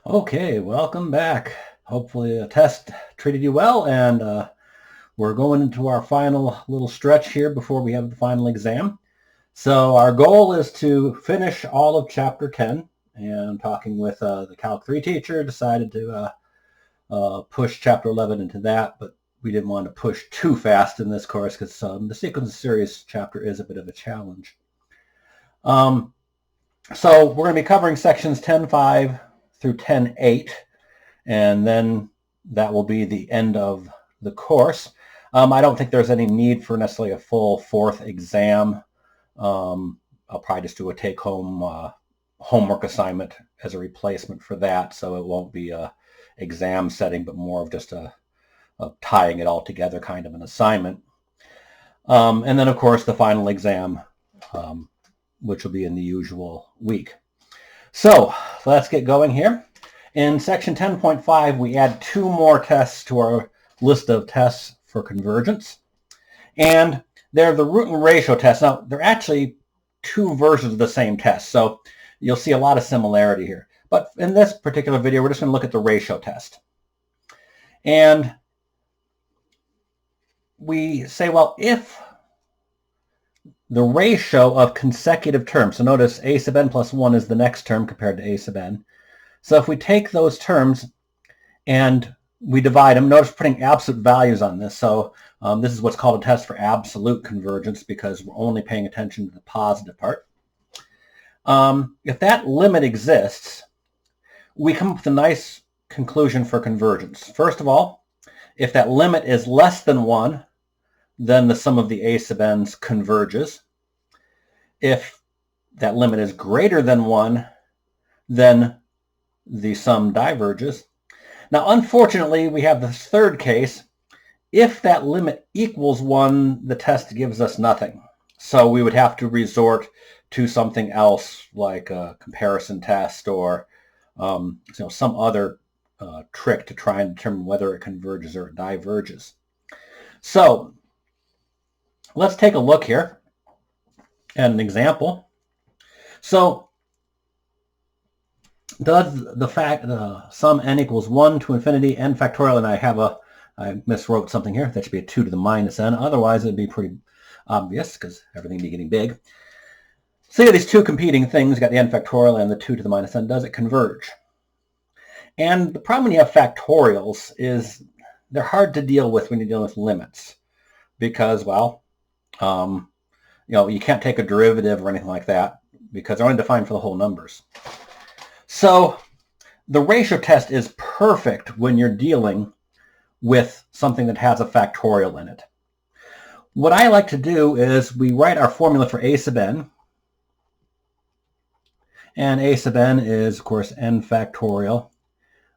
Okay, welcome back. Hopefully the test treated you well, and we're going into our final little stretch here before we have the final exam. So our goal is to finish all of Chapter 10, and talking with the Calc 3 teacher, decided to push Chapter 11 into that, but we didn't want to push too fast in this course because the sequence of series chapter is a bit of a challenge. So we're going to be covering sections 10.5 through 10.8, and then that will be the end of the course. I don't think there's any need for necessarily a full fourth exam. I'll probably just do a take-home homework assignment as a replacement for that, so it won't be a exam setting, but more of just a tying it all together kind of an assignment. And then, of course, the final exam, which will be in the usual week. So let's get going here. In section 10.5, we add two more tests to our list of tests for convergence. And they're the root and ratio tests. Now, they're actually two versions of the same test, so you'll see a lot of similarity here. But in this particular video, we're just going to look at the ratio test. And we say, well, if the ratio of consecutive terms, so notice a sub n plus 1 is the next term compared to a sub n. So if we take those terms and we divide them, notice putting absolute values on this. So this is what's called a test for absolute convergence because we're only paying attention to the positive part. If that limit exists, we come up with a nice conclusion for convergence. First of all, if that limit is less than 1, then the sum of the a sub n's converges. If that limit is greater than 1, then the sum diverges. Now, unfortunately, we have this third case. If that limit equals 1, the test gives us nothing. So we would have to resort to something else like a comparison test or some other trick to try and determine whether it converges or it diverges. So let's take a look here at an example. So does the fact sum n equals 1 to infinity n factorial, and I miswrote something here. That should be a 2 to the minus n. Otherwise, it'd be pretty obvious because everything would be getting big. So you have these two competing things. You got the n factorial and the 2 to the minus n. Does it converge? And the problem when you have factorials is they're hard to deal with when you're dealing with limits because, well, you can't take a derivative or anything like that because they're only defined for the whole numbers. So the ratio test is perfect when you're dealing with something that has a factorial in it. What I like to do is we write our formula for a sub n. And a sub n is, of course, n factorial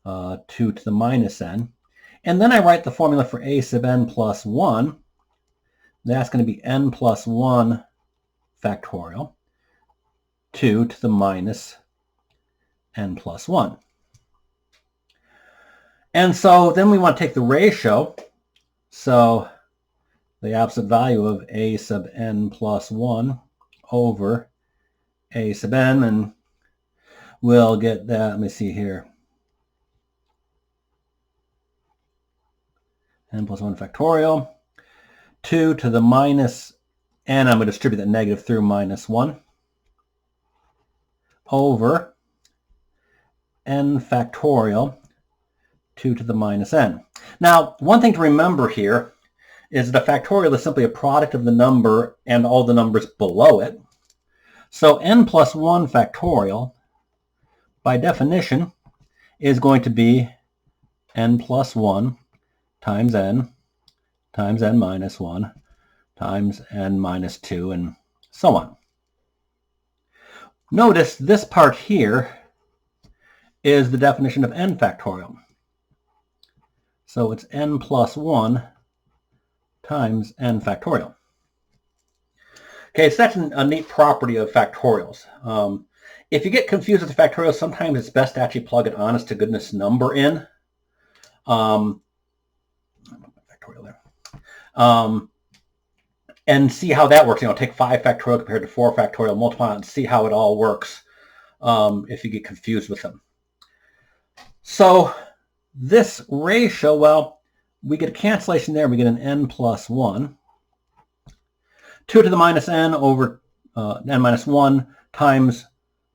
2 to the minus n. And then I write the formula for a sub n plus 1. That's going to be n plus 1 factorial 2 to the minus n plus 1. And so then we want to take the ratio. So the absolute value of a sub n plus 1 over a sub n, and we'll get that. Let me see here. N plus 1 factorial 2 to the minus n. I'm going to distribute that negative through minus 1 over n factorial 2 to the minus n. Now, one thing to remember here is that a factorial is simply a product of the number and all the numbers below it. So n plus 1 factorial, by definition, is going to be n plus 1 times n minus 1 times n minus 2, and so on. Notice this part here is the definition of n factorial. So it's n plus 1 times n factorial. Okay, so that's a neat property of factorials. If you get confused with the factorial, sometimes it's best to actually plug an honest to goodness number in. Factorial there. And see how that works. Take 5 factorial compared to 4 factorial, multiply it and see how it all works if you get confused with them. So this ratio, well, we get a cancellation there. We get an n plus 1. 2 to the minus n over n minus 1 times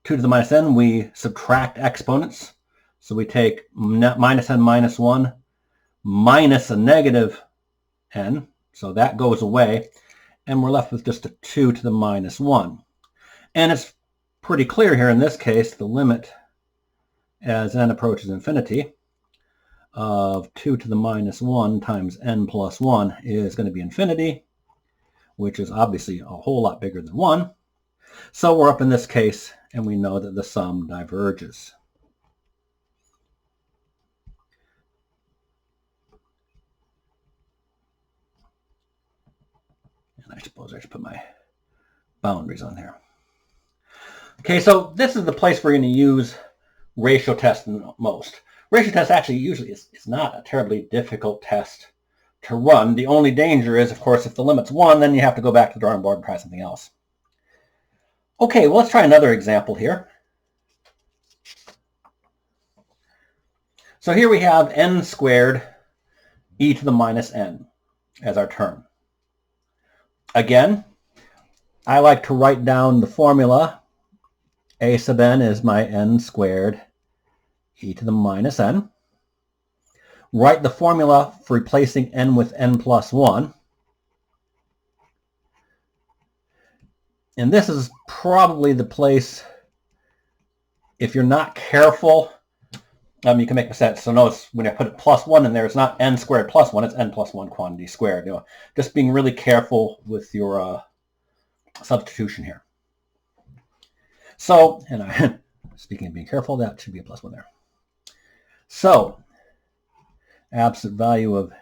2 to the minus n. We subtract exponents. So we take minus n minus 1 minus a negative n. So that goes away. And we're left with just a 2 to the minus 1. And it's pretty clear here in this case, the limit as n approaches infinity of 2 to the minus 1 times n plus 1 is going to be infinity, which is obviously a whole lot bigger than 1. So we're up in this case, and we know that the sum diverges. And I suppose I should put my boundaries on there. Okay, so this is the place we're going to use ratio test the most. Ratio test actually usually is not a terribly difficult test to run. The only danger is, of course, if the limit's 1, then you have to go back to the drawing board and try something else. Okay, well, let's try another example here. So here we have n squared e to the minus n as our term. Again, I like to write down the formula. A sub n is my n squared e to the minus n. Write the formula for replacing n with n plus 1. And this is probably the place, if you're not careful, you can make mistakes. So notice when I put it plus 1 in there, it's not n squared plus 1, it's n plus 1 quantity squared. You know, just being really careful with your substitution here. So, and speaking of being careful, that should be a plus 1 there. So, absolute value of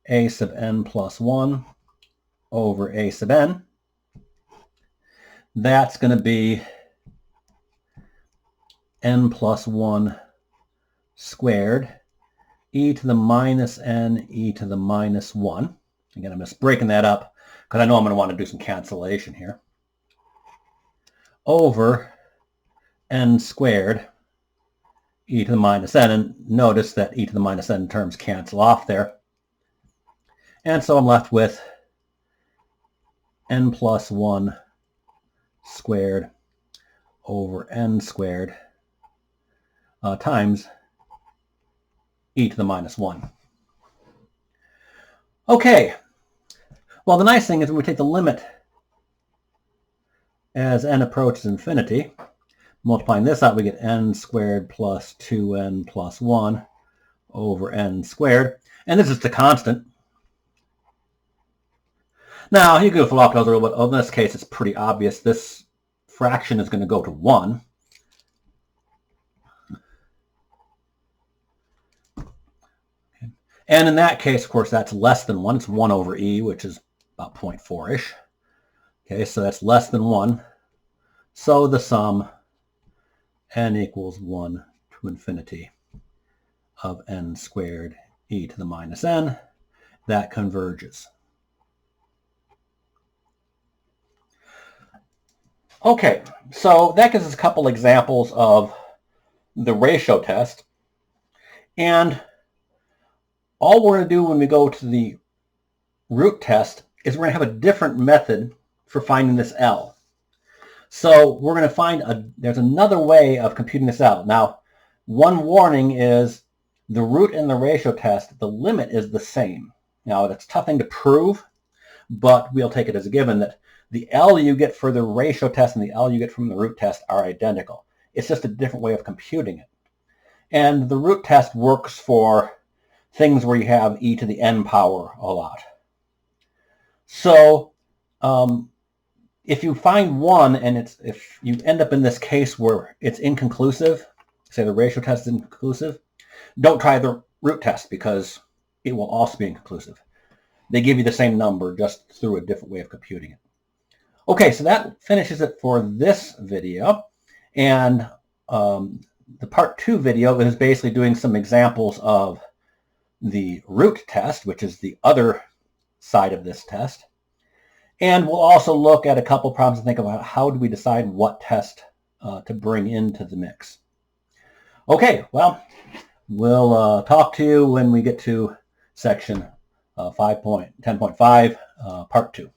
a sub n plus 1 over a sub n, that's going to be n plus 1 squared e to the minus n e to the minus 1. Again, I'm just breaking that up because I know I'm going to want to do some cancellation here. Over n squared e to the minus n, and notice that e to the minus n terms cancel off there. And so I'm left with n plus 1 squared over n squared times e to the minus 1. Okay, well, the nice thing is when we take the limit as n approaches infinity, multiplying this out, we get n squared plus 2n plus 1 over n squared. And this is the constant. Now, you can go off a little bit. In this case, it's pretty obvious. This fraction is going to go to 1. And in that case, of course, that's less than 1. It's 1 over e, which is about 0.4-ish. Okay, so that's less than 1. So the sum n equals 1 to infinity of n squared e to the minus n, that converges. Okay, so that gives us a couple examples of the ratio test. And all we're going to do when we go to the root test is we're going to have a different method for finding this L. So we're going to find there's another way of computing this out. Now, one warning is the root in the ratio test, the limit is the same. Now, that's a tough thing to prove, but we'll take it as a given that the L you get for the ratio test and the L you get from the root test are identical. It's just a different way of computing it. And the root test works for things where you have e to the n power a lot. So if you find one and if you end up in this case where it's inconclusive, say the ratio test is inconclusive, don't try the root test because it will also be inconclusive. They give you the same number just through a different way of computing it. Okay, so that finishes it for this video. And the part 2 video is basically doing some examples of the root test, which is the other side of this test. And we'll also look at a couple problems and think about how do we decide what test to bring into the mix. Okay, well, We'll talk to you when we get to section 10.5, part 2.